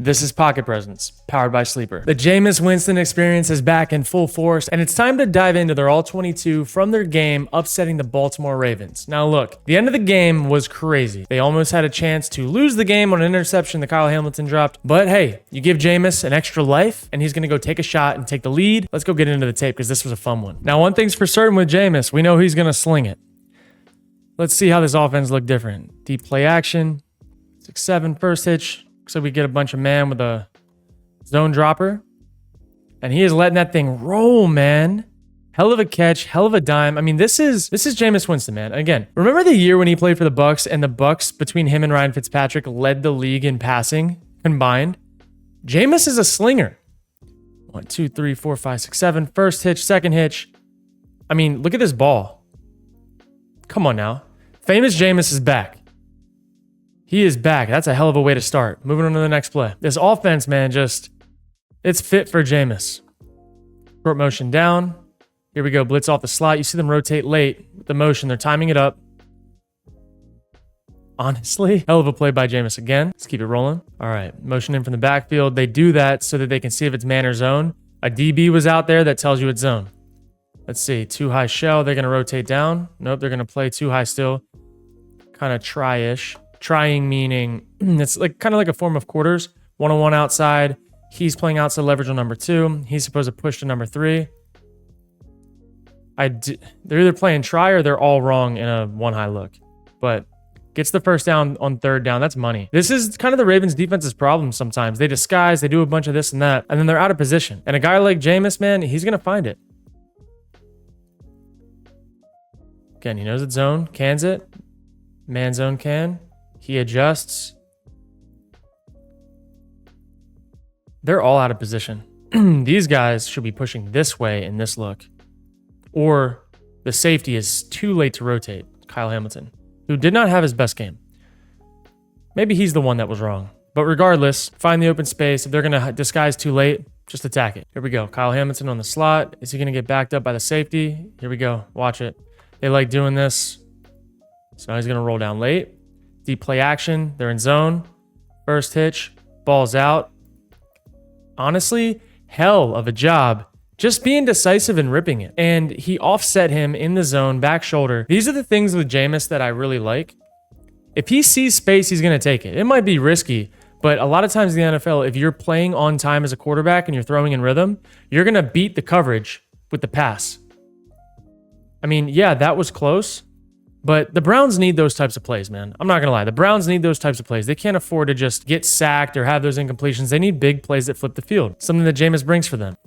This is Pocket Presence, powered by Sleeper. The Jameis Winston experience is back in full force, and it's time to dive into their All-22 from their game upsetting the Baltimore Ravens. Now look, the end of the game was crazy. They almost had a chance to lose the game on an interception that Kyle Hamilton dropped, but hey, you give Jameis an extra life, and he's gonna go take a shot and take the lead. Let's go get into the tape, because this was a fun one. Now, one thing's for certain with Jameis, we know he's gonna sling it. Let's see how this offense looked different. Deep play action, 6-7 first hitch. So we get a bunch of man with a zone dropper. And he is letting that thing roll, man. Hell of a catch, hell of a dime. I mean, this is Jameis Winston, man. Again, remember the year when he played for the Bucs and the Bucs between him and Ryan Fitzpatrick led the league in passing combined? Jameis is a slinger. 1, 2, 3, 4, 5, 6, 7. First hitch, second hitch. I mean, look at this ball. Come on now. Famous Jameis is back. He is back. That's a hell of a way to start. Moving on to the next play. This offense, man, it's fit for Jameis. Short motion down. Here we go. Blitz off the slot. You see them rotate late with the motion. They're timing it up. Honestly, hell of a play by Jameis again. Let's keep it rolling. All right. Motion in from the backfield. They do that so that they can see if it's man or zone. A DB was out there that tells you it's zone. Let's see. Too high shell. They're going to rotate down. Nope. They're going to play too high still. Kind of try-ish. Trying meaning it's like kind of like a form of quarters. 1-on-1 outside. He's playing outside leverage on number 2. He's supposed to push to number 3. They're either playing try or they're all wrong in a one high look. But gets the first down on third down. That's money. This is kind of the Ravens defense's problem sometimes. They disguise, they do a bunch of this and that, and then they're out of position. And a guy like Jameis, man, he's going to find it. Again, he knows it's zone, cans it. Man zone can. He adjusts. They're all out of position. These guys should be pushing this way in this look. Or the safety is too late to rotate. Kyle Hamilton, who did not have his best game. Maybe he's the one that was wrong. But regardless, find the open space. If they're going to disguise too late, just attack it. Here we go. Kyle Hamilton on the slot. Is he going to get backed up by the safety? Here we go. Watch it. They like doing this. So now he's going to roll down late. Deep play action. They're in zone. First hitch. Ball's out. Honestly, hell of a job just being decisive and ripping it. And he offset him in the zone, back shoulder. These are the things with Jameis that I really like. If he sees space, he's going to take it. It might be risky, but a lot of times in the NFL, if you're playing on time as a quarterback and you're throwing in rhythm, you're going to beat the coverage with the pass. I mean, yeah, that was close. But the Browns need those types of plays, man. I'm not going to lie. The Browns need those types of plays. They can't afford to just get sacked or have those incompletions. They need big plays that flip the field. Something that Jameis brings for them.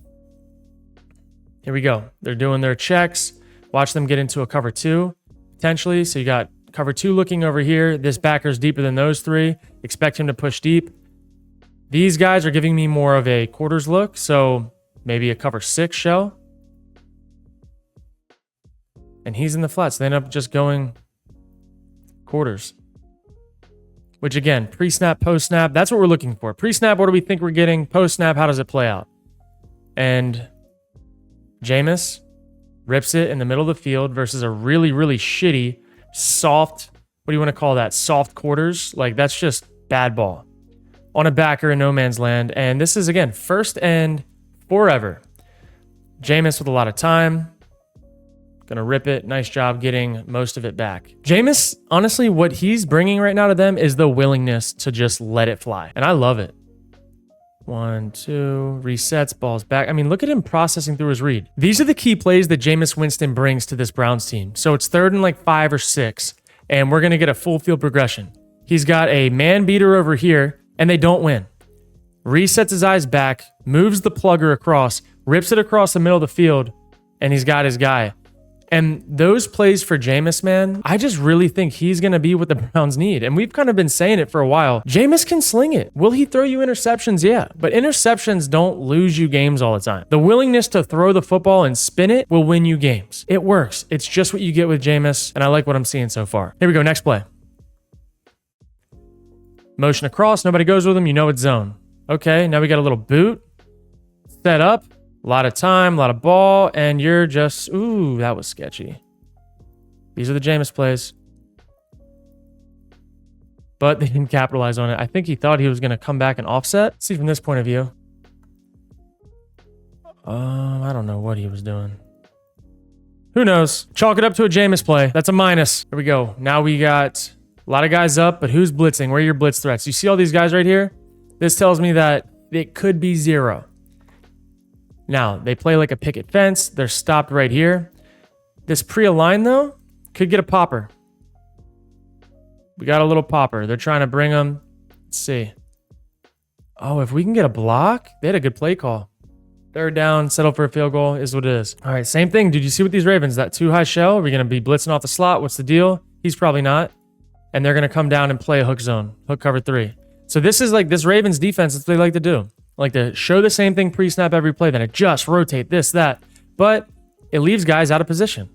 Here we go. They're doing their checks. Watch them get into a cover 2, potentially. So you got cover 2 looking over here. This backer's deeper than those 3. Expect him to push deep. These guys are giving me more of a quarters look. So maybe a cover 6 shell. And he's in the flats. They end up just going quarters. Which again, pre-snap, post-snap, that's what we're looking for. Pre-snap, what do we think we're getting? Post-snap, how does it play out? And Jameis rips it in the middle of the field versus a really, really shitty, soft, what do you want to call that? Soft quarters. Like, that's just bad ball. On a backer in no man's land. And this is, again, first and forever. Jameis with a lot of time. Gonna rip it. Nice job getting most of it back. Jameis, honestly, what he's bringing right now to them is the willingness to just let it fly. And I love it. 1, 2, resets, balls back. I mean, look at him processing through his read. These are the key plays that Jameis Winston brings to this Browns team. So it's third and like 5 or 6, and we're gonna get a full field progression. He's got a man beater over here, and they don't win. Resets his eyes back, moves the plugger across, rips it across the middle of the field, and he's got his guy. And those plays for Jameis, man, I just really think he's going to be what the Browns need. And we've kind of been saying it for a while. Jameis can sling it. Will he throw you interceptions? Yeah. But interceptions don't lose you games all the time. The willingness to throw the football and spin it will win you games. It works. It's just what you get with Jameis. And I like what I'm seeing so far. Here we go. Next play. Motion across. Nobody goes with him. You know it's zone. Okay. Now we got a little boot. Set up. A lot of time, a lot of ball, and you're just, ooh, that was sketchy. These are the Jameis plays. but they didn't capitalize on it. I think he thought he was going to come back and offset. Let's see from this point of view. I don't know what he was doing. Who knows? Chalk it up to a Jameis play. That's a minus. Here we go. Now we got a lot of guys up, but who's blitzing? Where are your blitz threats? You see all these guys right here? This tells me that it could be 0. Now, they play like a picket fence. They're stopped right here. This pre-align, though, could get a popper. We got a little popper. They're trying to bring them. Let's see. Oh, if we can get a block, they had a good play call. 3rd down, settle for a field goal is what it is. All right, same thing. Did you see with these Ravens? That too high shell? Are we going to be blitzing off the slot? What's the deal? He's probably not. And they're going to come down and play a hook zone, hook cover 3. So this is like this Ravens defense. That's what they like to do. Like to show the same thing pre-snap every play, then adjust, rotate, this, that. But it leaves guys out of position.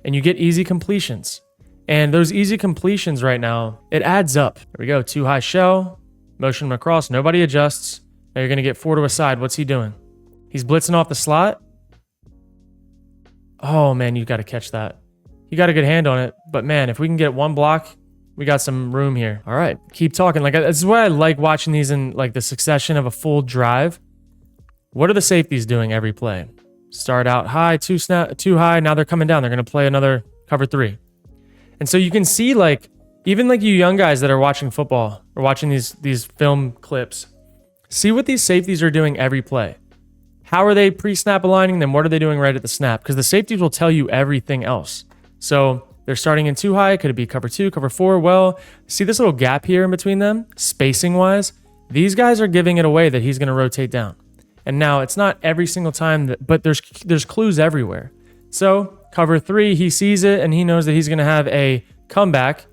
And you get easy completions. And those easy completions right now, it adds up. There we go. Too high shell. Motion him across. Nobody adjusts. Now you're going to get 4 to a side. What's he doing? He's blitzing off the slot. Oh, man, you got to catch that. He got a good hand on it. But, man, if we can get 1 block, we got some room here. All right. Keep talking. Like, this is why I like watching these in, like, the succession of a full drive. What are the safeties doing every play? Start out high, too high. Now they're coming down. They're going to play another cover 3. And so you can see, like, even like you young guys that are watching football or watching these film clips, see what these safeties are doing every play. How are they pre-snap aligning them? What are they doing right at the snap? Because the safeties will tell you everything else. So they're starting in too high. Could it be cover 2, cover 4? Well, see this little gap here in between them, spacing wise? These guys are giving it away that he's going to rotate down. And now it's not every single time, but there's clues everywhere. So cover 3, he sees it and he knows that he's going to have a comeback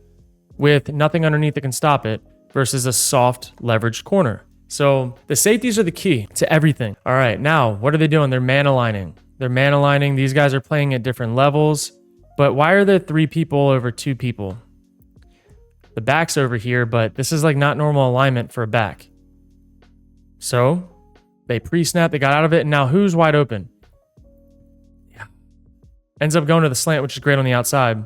with nothing underneath that can stop it versus a soft leveraged corner. So the safeties are the key to everything. All right, now what are they doing? They're man aligning. These guys are playing at different levels. But why are there 3 people over 2 people? The back's over here, but this is like not normal alignment for a back. So they pre-snap, they got out of it, and now who's wide open? Yeah. Ends up going to the slant, which is great on the outside.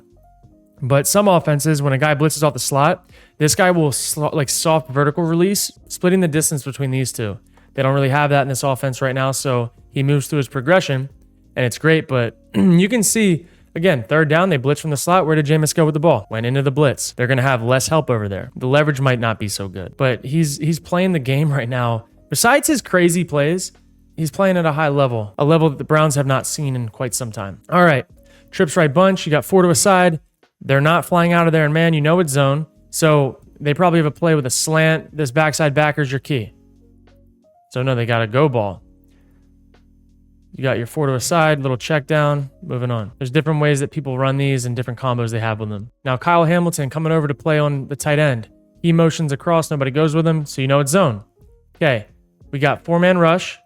But some offenses, when a guy blitzes off the slot, this guy will like soft vertical release, splitting the distance between these two. They don't really have that in this offense right now, so he moves through his progression, and it's great. But you can see, again, 3rd down, they blitz from the slot. Where did Jameis go with the ball? Went into the blitz. They're going to have less help over there. The leverage might not be so good, but he's playing the game right now. Besides his crazy plays, he's playing at a high level, a level that the Browns have not seen in quite some time. All right, trips right bunch. You got 4 to a side. They're not flying out of there, and man, you know it's zone. So they probably have a play with a slant. This backside backer's your key. So no, they got a go ball. You got your 4 to a side, little check down, moving on. There's different ways that people run these and different combos they have with them. Now, Kyle Hamilton coming over to play on the tight end. He motions across, nobody goes with him, so you know it's zone. Okay, we got 4-man rush.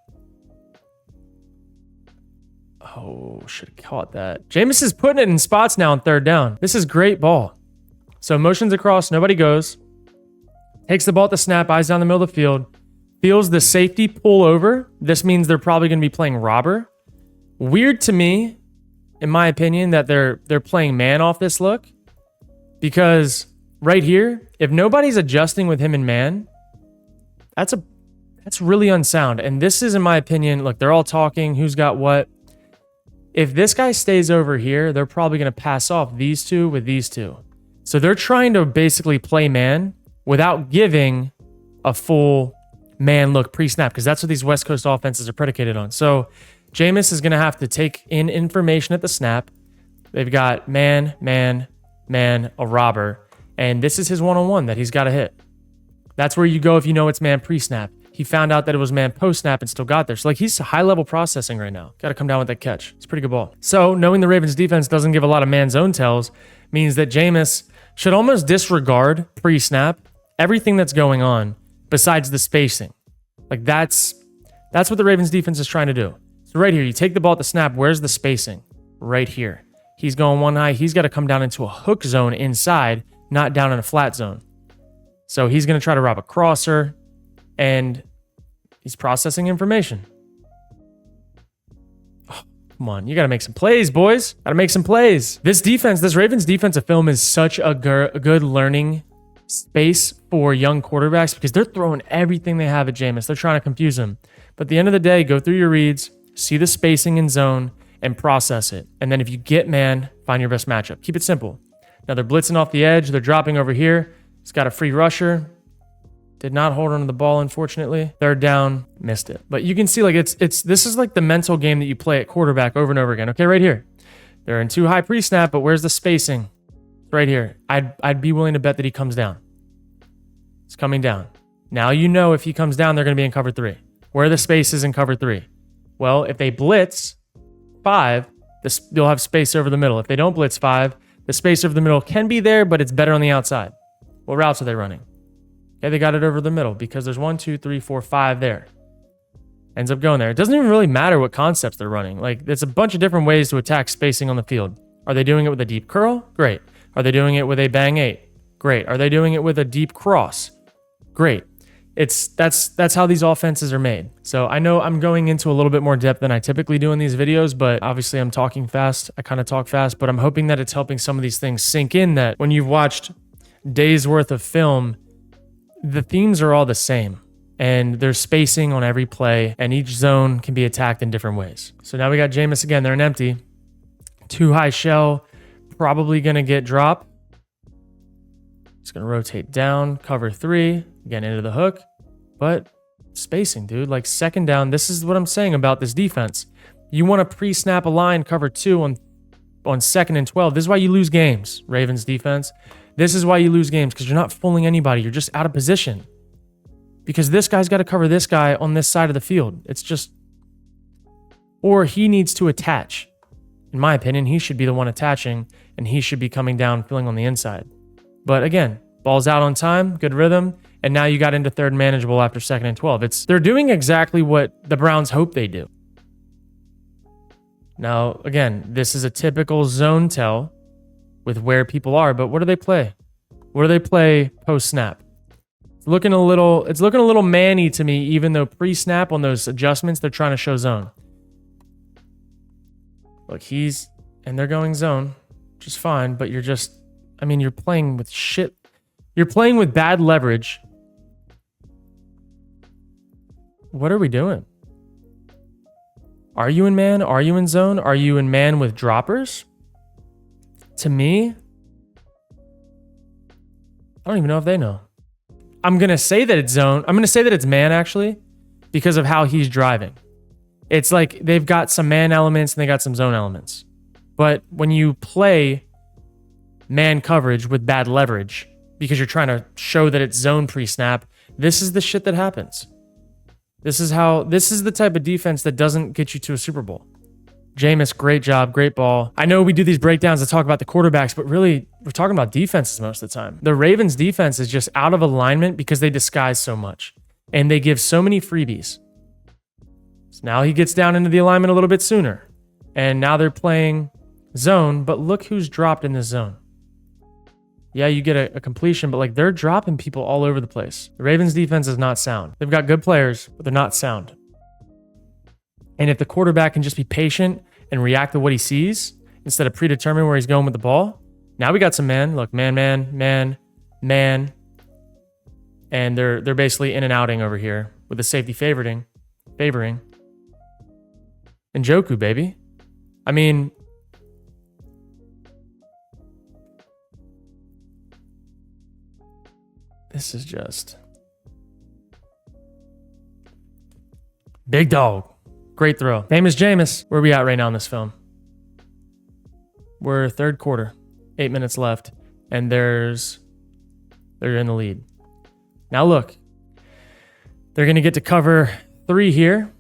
Oh, should have caught that. Jameis is putting it in spots now on 3rd down. This is great ball. So motions across, nobody goes. Takes the ball at the snap, eyes down the middle of the field. Feels the safety pull over. This means they're probably going to be playing robber. Weird to me, in my opinion, that they're playing man off this look. Because right here, if nobody's adjusting with him in man, that's really unsound. And this is, in my opinion, look, they're all talking, who's got what. If this guy stays over here, they're probably going to pass off these two with these two. So they're trying to basically play man without giving a full man look pre-snap, because that's what these West Coast offenses are predicated on. So Jameis is going to have to take in information at the snap. They've got man, a robber, and this is his one-on-one that he's got to hit. That's where you go if you know it's man pre-snap. He found out that it was man post-snap and still got there. So like he's high-level processing right now. Got to come down with that catch. It's a pretty good ball. So knowing the Ravens defense doesn't give a lot of man zone tells means that Jameis should almost disregard pre-snap everything that's going on besides the spacing. Like that's what the Ravens defense is trying to do. So right here, you take the ball at the snap. Where's the spacing? Right here. He's going one high. He's got to come down into a hook zone inside, not down in a flat zone. So he's going to try to rob a crosser, and he's processing information. Oh, come on, you got to make some plays, boys. Got to make some plays. This Ravens defensive film is such a good learning space for young quarterbacks because they're throwing everything they have at Jameis. They're trying to confuse him. But at the end of the day, go through your reads, see the spacing in zone, and process it. And then if you get man, find your best matchup. Keep it simple. Now they're blitzing off the edge. They're dropping over here. He's got a free rusher. Did not hold on to the ball, unfortunately. Third down, missed it. But you can see like this is like the mental game that you play at quarterback over and over again. Okay, right here. They're in too high pre-snap, but where's the spacing? Right here. I'd be willing to bet that he comes down. It's coming down. Now you know if he comes down, they're going to be in cover 3. Where are the spaces in cover 3? Well, if they blitz 5, they'll have space over the middle. If they don't blitz 5, the space over the middle can be there, but it's better on the outside. What routes are they running? Okay, they got it over the middle because there's 1, 2, 3, 4, 5 there. Ends up going there. It doesn't even really matter what concepts they're running. Like, there's a bunch of different ways to attack spacing on the field. Are they doing it with a deep curl? Great. Are they doing it with a bang 8? Great. Are they doing it with a deep cross? Great. That's how these offenses are made. So I know I'm going into a little bit more depth than I typically do in these videos, but obviously I'm talking fast. I kind of talk fast, but I'm hoping that it's helping some of these things sink in, that when you've watched days worth of film, the themes are all the same. And there's spacing on every play, and each zone can be attacked in different ways. So now we got Jameis again. They're an empty. Too high shell. Probably going to get drop. It's going to rotate down. Cover 3. Again, into the hook. But spacing, dude. Like second down. This is what I'm saying about this defense. You want to pre-snap a line, cover 2 on 2nd and 12. This is why you lose games, Ravens defense. This is why you lose games, because you're not fooling anybody. You're just out of position. Because this guy's got to cover this guy on this side of the field. It's just... Or he needs to attach. In my opinion, he should be the one attaching, and he should be coming down, filling on the inside. But again, ball's out on time, good rhythm, and now you got into third manageable after 2nd and 12. They're doing exactly what the Browns hope they do. Now, again, this is a typical zone tell with where people are, but what do they play? What do they play post-snap? It's looking a little manny to me, even though pre-snap on those adjustments, they're trying to show zone. Look, and they're going zone, which is fine, but you're playing with shit. You're playing with bad leverage. What are we doing? Are you in man? Are you in zone? Are you in man with droppers? To me, I don't even know if they know. I'm going to say that it's zone. I'm going to say that it's man, actually, because of how he's driving. It's like they've got some man elements and they got some zone elements. But when you play man coverage with bad leverage, because you're trying to show that it's zone pre-snap, this is the shit that happens. This is the type of defense that doesn't get you to a Super Bowl. Jameis, great job, great ball. I know we do these breakdowns to talk about the quarterbacks, but really, we're talking about defenses most of the time. The Ravens defense is just out of alignment because they disguise so much. And they give so many freebies. So now he gets down into the alignment a little bit sooner. And now they're playing zone, but look who's dropped in this zone. Yeah, you get a completion, but like they're dropping people all over the place. The Ravens defense is not sound. They've got good players, but they're not sound. And if the quarterback can just be patient and react to what he sees instead of predetermine where he's going with the ball, now we got some man. Look, man. And they're basically in and outing over here with the safety favoring. And Njoku, baby. I mean, this is just big dog. Great throw. Name is Jameis. Where are we at right now in this film? We're third quarter, 8 minutes left, and they're in the lead. Now look, they're going to get to cover 3 here.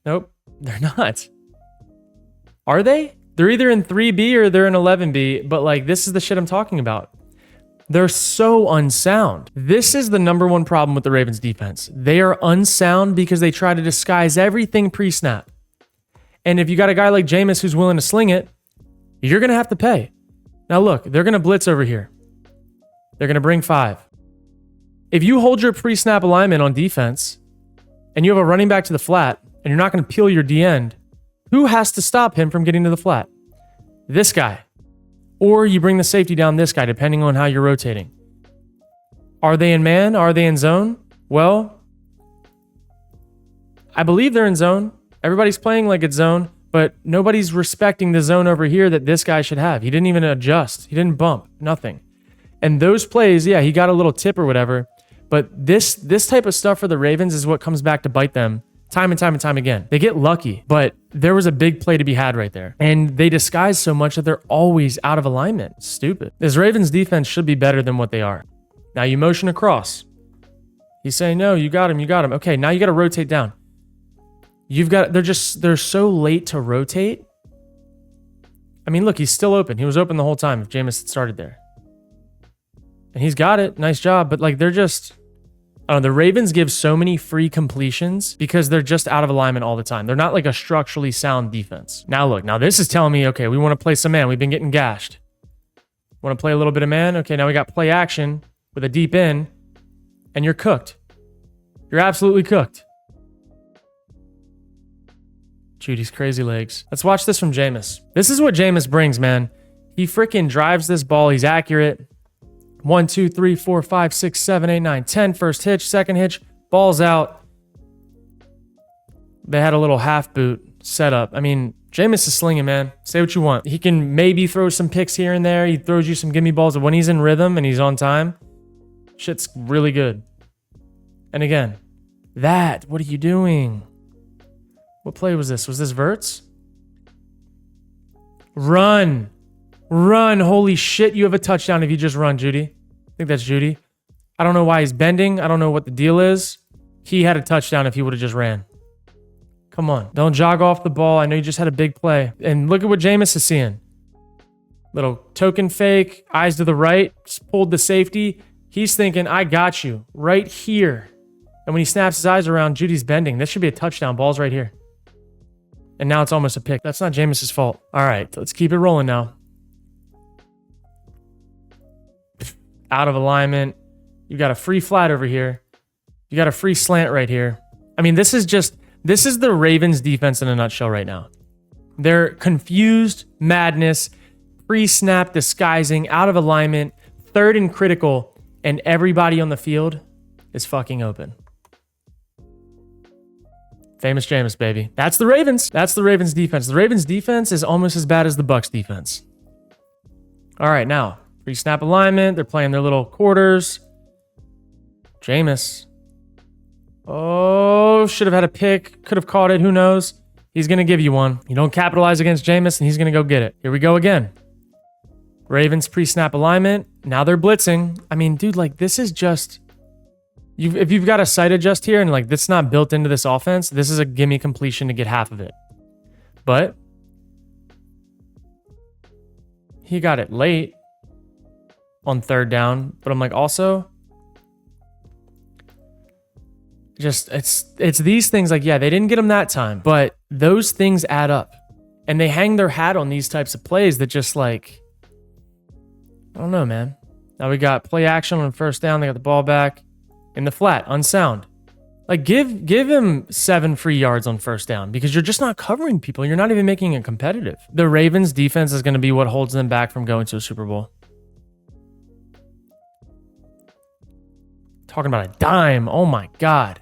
Nope, they're not. Are they? They're either in 3B or they're in 11B, but like this is the shit I'm talking about. They're so unsound. This is the number one problem with the Ravens defense. They are unsound because they try to disguise everything pre-snap. And if you got a guy like Jameis who's willing to sling it, you're going to have to pay. Now look, they're going to blitz over here. They're going to bring 5. If you hold your pre-snap alignment on defense and you have a running back to the flat and you're not going to peel your D end, who has to stop him from getting to the flat? This guy. Or you bring the safety down this guy, depending on how you're rotating. Are they in man? Are they in zone? Well, I believe they're in zone. Everybody's playing like it's zone, but nobody's respecting the zone over here that this guy should have. He didn't even adjust. He didn't bump, nothing. And those plays, yeah, he got a little tip or whatever, but this type of stuff for the Ravens is what comes back to bite them time and time and time again. They get lucky, but there was a big play to be had right there. And they disguise so much that they're always out of alignment. Stupid. This Ravens defense should be better than what they are. Now you motion across. He's saying, no, you got him, you got him. Okay, now you got to rotate down. They're so late to rotate. I mean, look, he's still open. He was open the whole time if Jameis had started there. And he's got it. Nice job. But like, they're just, I don't know, the Ravens give so many free completions because they're just out of alignment all the time. They're not like a structurally sound defense. Now look, now this is telling me, okay, we want to play some man. We've been getting gashed. Want to play a little bit of man? Okay, now we got play action with a deep in, and you're cooked. You're absolutely cooked. Judy's crazy legs. Let's watch this from Jameis. This is what Jameis brings, man. He freaking drives this ball. He's accurate. 1, 2, 3, 4, 5, 6, 7, 8, 9, 10. First hitch, second hitch, ball's out. They had a little half boot set up. I mean, Jameis is slinging, man. Say what you want. He can maybe throw some picks here and there. He throws you some gimme balls. But when he's in rhythm and he's on time, shit's really good. And again, what are you doing? What play was this? Was this Verts? Run. Run. Holy shit, you have a touchdown if you just run, Judy. I think that's Judy. I don't know why he's bending. I don't know what the deal is. He had a touchdown if he would have just ran. Come on. Don't jog off the ball. I know you just had a big play. And look at what Jameis is seeing. Little token fake. Eyes to the right. Just pulled the safety. He's thinking, I got you. Right here. And when he snaps his eyes around, Judy's bending. This should be a touchdown. Ball's right here. And now it's almost a pick. That's not Jameis's fault. All right, let's keep it rolling now. Out of alignment. You got a free flat over here. You got a free slant right here. I mean, this is the Ravens defense in a nutshell right now. They're confused, madness, pre-snap disguising, out of alignment, third and critical, and everybody on the field is fucking open. Famous Jameis, baby. That's the Ravens. That's the Ravens defense. The Ravens defense is almost as bad as the Bucs defense. All right, now, pre-snap alignment. They're playing their little quarters. Jameis. Oh, should have had a pick. Could have caught it. Who knows? He's going to give you one. You don't capitalize against Jameis, and he's going to go get it. Here we go again. Ravens pre-snap alignment. Now they're blitzing. I mean, dude, like, this is just... If you've got a sight adjust here and like this is not built into this offense, this is a gimme completion to get half of it. But he got it late on third down. But I'm like, also, just it's these things like, yeah, they didn't get him that time, but those things add up. And they hang their hat on these types of plays that just like, I don't know, man. Now we got play action on first down. They got the ball back. In the flat, unsound. Like, give him 7 free yards on first down because you're just not covering people. You're not even making it competitive. The Ravens defense is going to be what holds them back from going to a Super Bowl. Talking about a dime. Oh my God.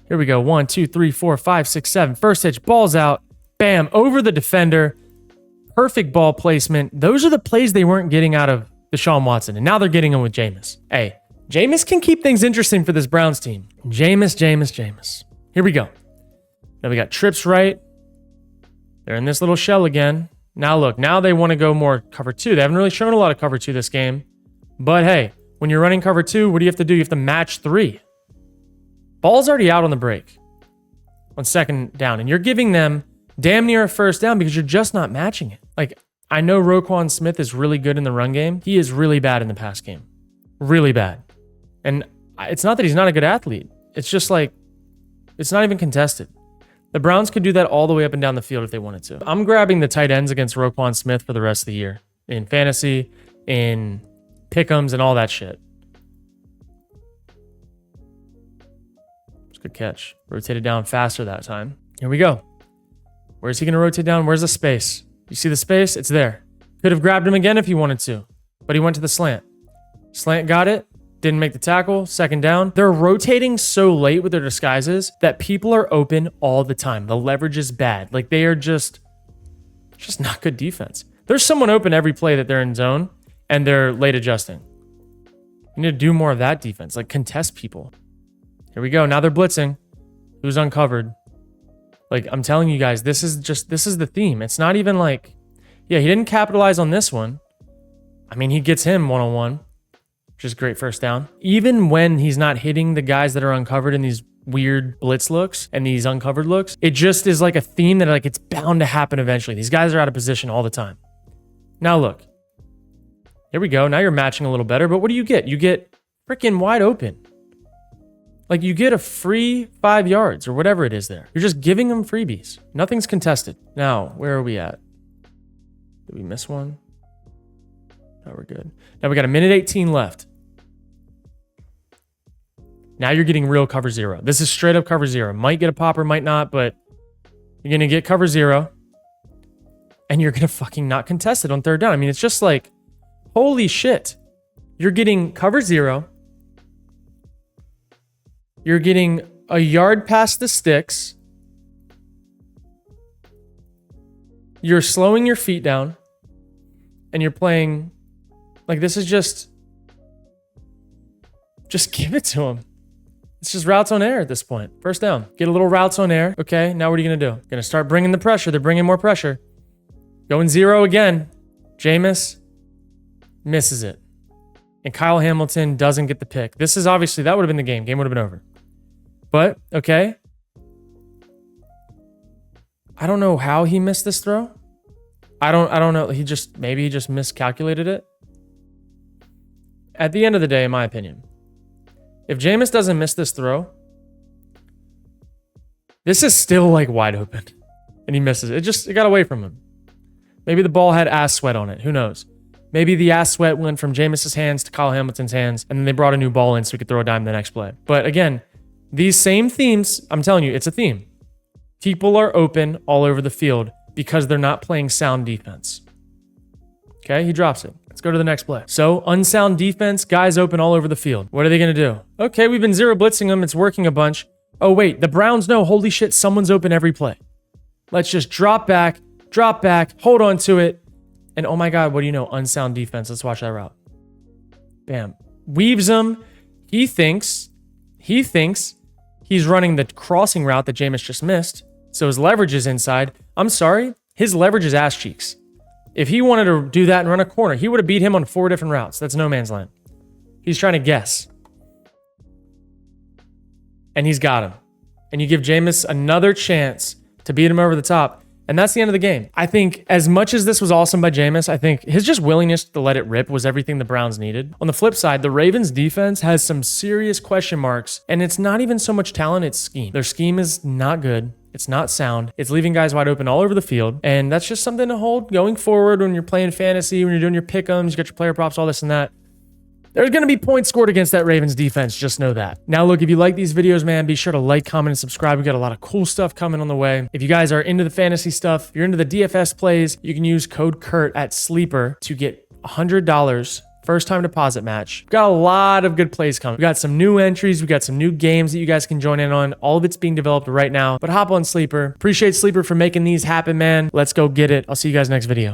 Here we go. 1, 2, 3, 4, 5, 6, 7. First hitch, ball's out. Bam, over the defender. Perfect ball placement. Those are the plays they weren't getting out of Deshaun Watson. And now they're getting them with Jameis. Hey. Jameis can keep things interesting for this Browns team. Jameis. Here we go. Now we got trips right. They're in this little shell again. Now look, now they want to go more cover 2. They haven't really shown a lot of cover 2 this game. But hey, when you're running cover 2, what do you have to do? You have to match 3. Ball's already out on the break on second down. And you're giving them damn near a first down because you're just not matching it. Like, I know Roquan Smith is really good in the run game. He is really bad in the pass game. Really bad. And it's not that he's not a good athlete. It's just like, it's not even contested. The Browns could do that all the way up and down the field if they wanted to. I'm grabbing the tight ends against Roquan Smith for the rest of the year. In fantasy, in pick'ems, and all that shit. It's a good catch. Rotated down faster that time. Here we go. Where's he going to rotate down? Where's the space? You see the space? It's there. Could have grabbed him again if he wanted to. But he went to the slant. Slant got it. Didn't make the tackle, second down. They're rotating so late with their disguises that people are open all the time. The leverage is bad. Like they are just not good defense. There's someone open every play that they're in zone and they're late adjusting. You need to do more of that defense, like contest people. Here we go. Now they're blitzing. Who's uncovered? Like I'm telling you guys, this is the theme. It's not even like, yeah, he didn't capitalize on this one. I mean, he gets him one-on-one. Which is great first down. Even when he's not hitting the guys that are uncovered in these weird blitz looks and these uncovered looks, it just is like a theme that like it's bound to happen eventually. These guys are out of position all the time. Now look, here we go. Now you're matching a little better, but what do you get? You get freaking wide open. Like you get a free 5 yards or whatever it is there. You're just giving them freebies. Nothing's contested. Now, where are we at? Did we miss one? No, we're good. Now we got a minute 18 left. Now you're getting real cover zero. This is straight up cover zero. Might get a popper, might not, but you're going to get cover zero. And you're going to fucking not contest it on third down. I mean, it's just like, holy shit. You're getting cover zero. You're getting a yard past the sticks. You're slowing your feet down. And you're playing... Like, this is just give it to him. It's just routes on air at this point. First down. Get a little routes on air. Okay, now what are you going to do? Going to start bringing the pressure. They're bringing more pressure. Going zero again. Jameis misses it. And Kyle Hamilton doesn't get the pick. This is obviously, that would have been the game. Game would have been over. But, okay. I don't know how he missed this throw. I don't know. Maybe he just miscalculated it. At the end of the day, in my opinion, if Jameis doesn't miss this throw, this is still like wide open and he misses it. It got away from him. Maybe the ball had ass sweat on it. Who knows? Maybe the ass sweat went from Jameis's hands to Kyle Hamilton's hands and then they brought a new ball in so we could throw a dime the next play. But again, these same themes, I'm telling you, it's a theme. People are open all over the field because they're not playing sound defense. Okay, he drops it. Let's go to the next play. So, unsound defense, guys open all over the field. What are they going to do? Okay, we've been zero blitzing them. It's working a bunch. Oh, wait, the Browns know, holy shit, someone's open every play. Let's just drop back, hold on to it. And oh my God, what do you know? Unsound defense. Let's watch that route. Bam. Weaves him. He thinks he's running the crossing route that Jameis just missed. So his leverage is inside. I'm sorry, his leverage is ass cheeks. If he wanted to do that and run a corner, he would have beat him on 4 different routes. That's no man's land. He's trying to guess. And he's got him. And you give Jameis another chance to beat him over the top. And that's the end of the game. I think as much as this was awesome by Jameis, I think his just willingness to let it rip was everything the Browns needed. On the flip side, the Ravens defense has some serious question marks. And it's not even so much talent, it's scheme. Their scheme is not good. It's not sound. It's leaving guys wide open all over the field. And that's just something to hold going forward when you're playing fantasy, when you're doing your pick'ems, you got your player props, all this and that. There's going to be points scored against that Ravens defense. Just know that. Now, look, if you like these videos, man, be sure to like, comment, and subscribe. We got a lot of cool stuff coming on the way. If you guys are into the fantasy stuff, if you're into the DFS plays, you can use code Kurt at Sleeper to get $100 first time deposit match. We've got a lot of good plays coming. We got some new entries. We got some new games that you guys can join in on. All of it's being developed right now, but hop on Sleeper. Appreciate Sleeper for making these happen, man. Let's go get it. I'll see you guys next video.